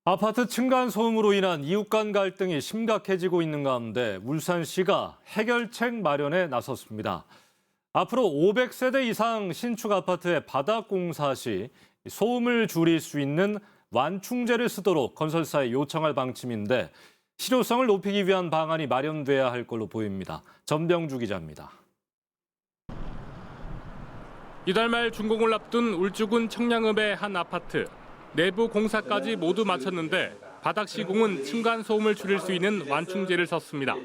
아파트 층간소음으로 인한 이웃 간 갈등이 심각해지고 있는 가운데 울산시가 해결책 마련에 나섰습니다. 앞으로 500세대 이상 신축 아파트의 바닥 공사 시 소음을 줄일 수 있는 완충제를 쓰도록 건설사에 요청할 방침인데 실효성을 높이기 위한 방안이 마련돼야 할 걸로 보입니다. 전병주 기자입니다. 이달 말 준공을 앞둔 울주군 청량읍의 한 아파트. 내부 공사까지 모두 마쳤는데 바닥 시공은 층간소음을 줄일 수 있는 완충제를 썼습니다.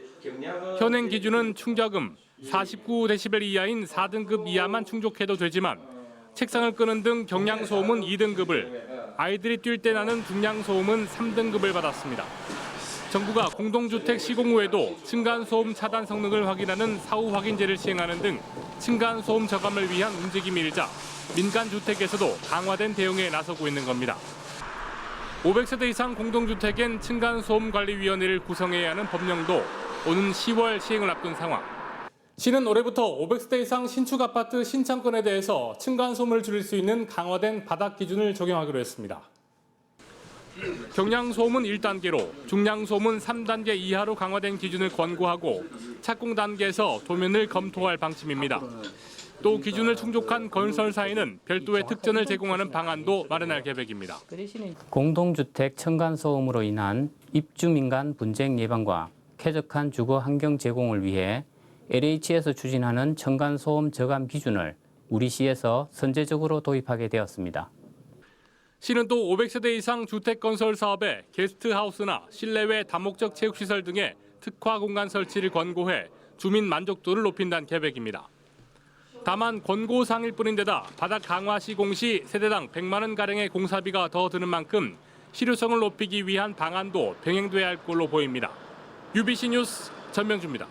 현행 기준은 충격음 49데시벨 이하인 4등급 이하만 충족해도 되지만 책상을 끄는 등 경량소음은 2등급을, 아이들이 뛸 때 나는 중량소음은 3등급을 받았습니다. 정부가 공동주택 시공 후에도 층간소음 차단 성능을 확인하는 사후 확인제를 시행하는 등 층간소음 저감을 위한 움직임이 일자 민간 주택에서도 강화된 대응에 나서고 있는 겁니다. 500세대 이상 공동주택엔 층간소음관리위원회를 구성해야 하는 법령도 오는 10월 시행을 앞둔 상황. 시는 올해부터 500세대 이상 신축 아파트 신청권에 대해서 층간소음을 줄일 수 있는 강화된 바닥 기준을 적용하기로 했습니다. 경량소음은 1단계로, 중량소음은 3단계 이하로 강화된 기준을 권고하고 착공 단계에서 도면을 검토할 방침입니다. 또 기준을 충족한 건설사에는 별도의 특전을 제공하는 방안도 마련할 계획입니다. 공동주택 층간소음으로 인한 입주민간 분쟁 예방과 쾌적한 주거 환경 제공을 위해 LH에서 추진하는 층간소음 저감 기준을 우리 시에서 선제적으로 도입하게 되었습니다. 시는 또 500세대 이상 주택 건설 사업에 게스트하우스나 실내외 다목적 체육시설 등의 특화 공간 설치를 권고해 주민 만족도를 높인다는 계획입니다. 다만 권고사항일 뿐인데다 바닥 강화 시공 시 세대당 100만 원가량의 공사비가 더 드는 만큼 실효성을 높이기 위한 방안도 병행돼야 할 걸로 보입니다. UBC 뉴스 전명주입니다.